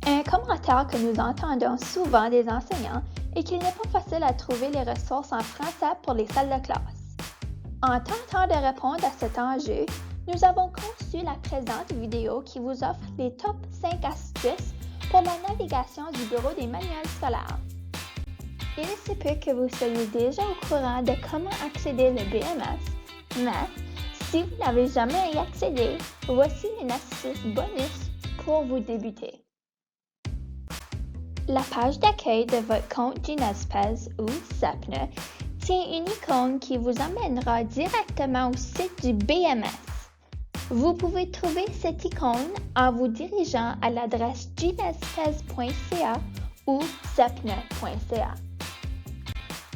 Un commentaire que nous entendons souvent des enseignants est qu'il n'est pas facile à trouver les ressources en français pour les salles de classe. En tentant de répondre à cet enjeu, nous avons conçu la présente vidéo qui vous offre les top 5 astuces pour la navigation du bureau des manuels scolaires. Il se peut que vous soyez déjà au courant de comment accéder au BMS, mais si vous n'avez jamais y accédé, voici une astuce bonus pour vous débuter. La page d'accueil de votre compte Ginespez ou SEPNA tient une icône qui vous emmènera directement au site du BMS. Vous pouvez trouver cette icône en vous dirigeant à l'adresse ginespez.ca ou sepna.ca.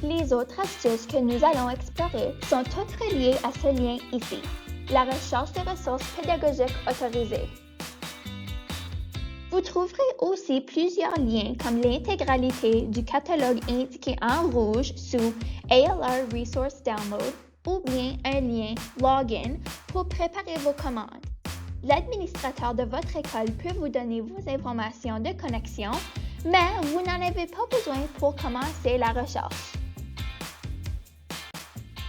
Les autres astuces que nous allons explorer sont toutes reliées à ce lien ici, la recherche des ressources pédagogiques autorisées. Vous trouverez aussi plusieurs liens comme l'intégralité du catalogue indiqué en rouge sous ALR Resource Download ou bien un lien Login pour préparer vos commandes. L'administrateur de votre école peut vous donner vos informations de connexion, mais vous n'en avez pas besoin pour commencer la recherche.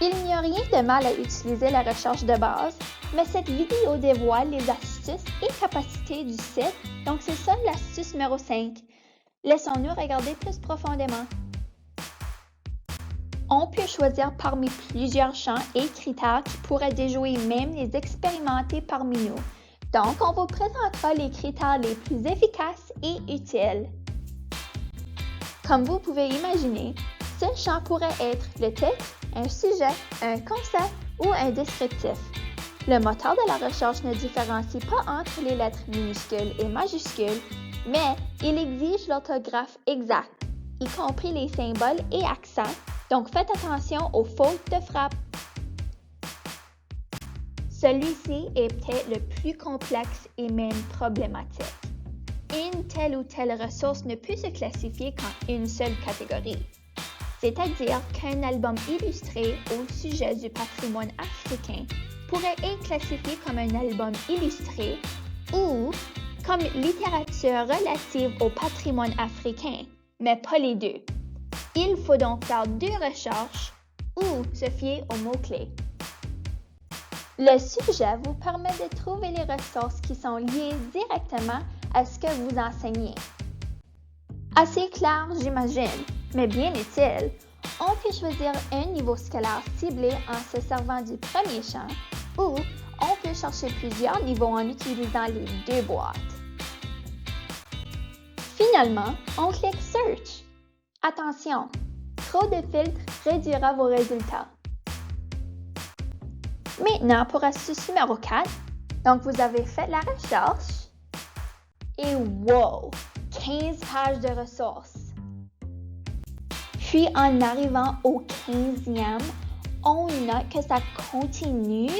Il n'y a rien de mal à utiliser la recherche de base, mais cette vidéo dévoile les astuces et capacités du site, donc c'est ça l'astuce numéro 5. Laissons-nous regarder plus profondément. On peut choisir parmi plusieurs champs et critères qui pourraient déjouer même les expérimentés parmi nous. Donc, on vous présentera les critères les plus efficaces et utiles. Comme vous pouvez imaginer, ce champ pourrait être le titre, un sujet, un concept ou un descriptif. Le moteur de la recherche ne différencie pas entre les lettres minuscules et majuscules, mais il exige l'orthographe exacte, y compris les symboles et accents, donc faites attention aux fautes de frappe. Celui-ci est peut-être le plus complexe et même problématique. Une telle ou telle ressource ne peut se classifier qu'en une seule catégorie, c'est-à-dire qu'un album illustré au sujet du patrimoine africain pourrait être classifié comme un album illustré ou comme littérature relative au patrimoine africain, mais pas les deux. Il faut donc faire deux recherches ou se fier aux mots-clés. Le sujet vous permet de trouver les ressources qui sont liées directement à ce que vous enseignez. Assez clair, j'imagine, mais bien utile. On peut choisir un niveau scolaire ciblé en se servant du premier champ ou on peut chercher plusieurs niveaux en utilisant les deux boîtes. Finalement, on clique Search. Attention, trop de filtres réduira vos résultats. Maintenant, pour astuce numéro 4, donc vous avez fait la recherche et wow, 15 pages de ressources. Puis en arrivant au 15e, on note que ça continue.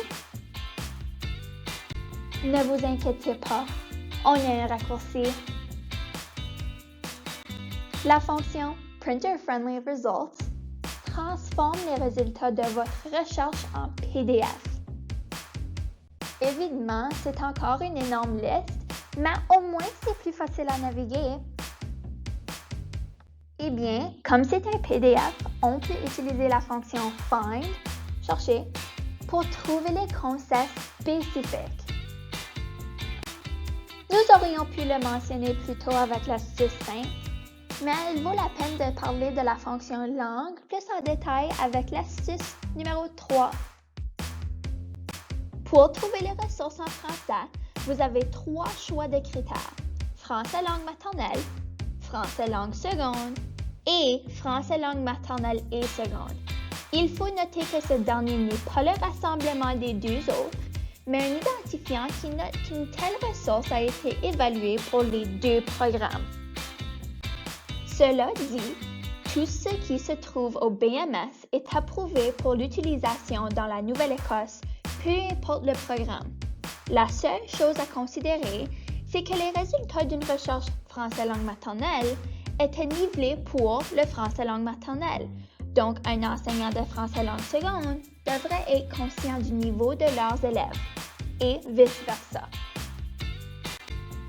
Ne vous inquiétez pas, on a un raccourci. La fonction Printer Friendly Results transforme les résultats de votre recherche en PDF. Évidemment, c'est encore une énorme liste, mais au moins c'est plus facile à naviguer. Eh bien, comme c'est un PDF, on peut utiliser la fonction Find, chercher, pour trouver les concepts spécifiques. Nous aurions pu le mentionner plus tôt avec l'astuce 5, mais il vaut la peine de parler de la fonction langue plus en détail avec l'astuce numéro 3. Pour trouver les ressources en français, vous avez 3 choix de critères: français langue maternelle, français langue seconde et français langue maternelle et seconde. Il faut noter que ce dernier n'est pas le rassemblement des deux autres, mais un identifiant qui note qu'une telle ressource a été évaluée pour les deux programmes. Cela dit, tout ce qui se trouve au BMS est approuvé pour l'utilisation dans la Nouvelle-Écosse, peu importe le programme. La seule chose à considérer, c'est que les résultats d'une recherche français langue maternelle étaient nivelés pour le français langue maternelle. Donc, un enseignant de français langue seconde devrait être conscient du niveau de leurs élèves, et vice-versa.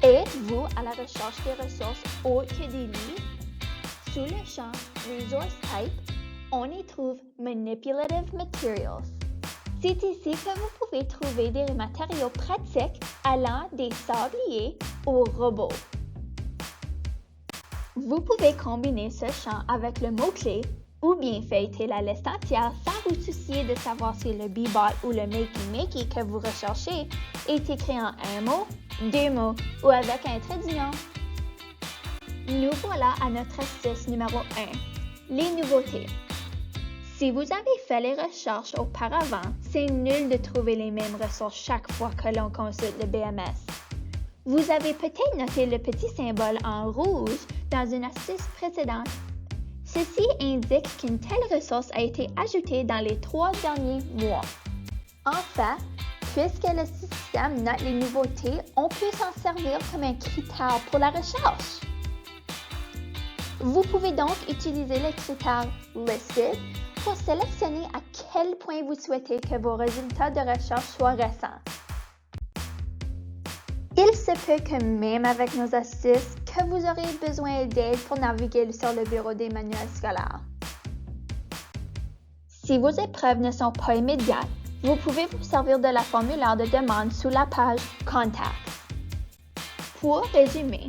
Êtes-vous à la recherche des ressources autres que des livres? Sous le champ Resource Type, on y trouve Manipulative Materials. C'est ici que vous pouvez trouver des matériaux pratiques allant des sabliers aux robots. Vous pouvez combiner ce champ avec le mot-clé ou bien feuilleter la liste entière sans vous soucier de savoir si le Bebot ou le Makey que vous recherchez est écrit en un mot, deux mots ou avec un trait d'union. Nous voilà à notre astuce numéro 1, les nouveautés. Si vous avez fait les recherches auparavant, c'est nul de trouver les mêmes ressources chaque fois que l'on consulte le BMS. Vous avez peut-être noté le petit symbole en rouge dans une astuce précédente. Ceci indique qu'une telle ressource a été ajoutée dans les 3 derniers mois. En fait, puisque le système note les nouveautés, on peut s'en servir comme un critère pour la recherche. Vous pouvez donc utiliser le critère Listed pour sélectionner à quel point vous souhaitez que vos résultats de recherche soient récents. Il se peut que même avec nos astuces, que vous aurez besoin d'aide pour naviguer sur le bureau des manuels scolaires. Si vos épreuves ne sont pas immédiates, vous pouvez vous servir de la formulaire de demande sous la page Contact. Pour résumer,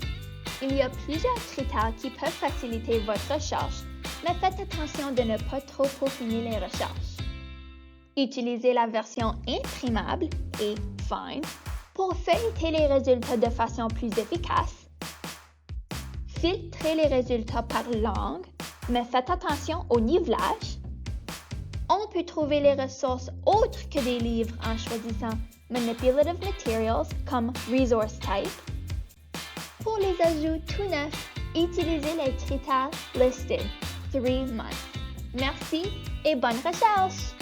il y a plusieurs critères qui peuvent faciliter votre recherche, mais faites attention de ne pas trop peaufiner les recherches. Utilisez la version imprimable et Find pour feuilleter les résultats de façon plus efficace. Filtrez les résultats par langue, mais faites attention au nivelage. On peut trouver les ressources autres que des livres en choisissant Manipulative Materials comme Resource Type. Pour les ajouts tout neufs, utilisez les critères Listed 3 months. Merci et bonne recherche!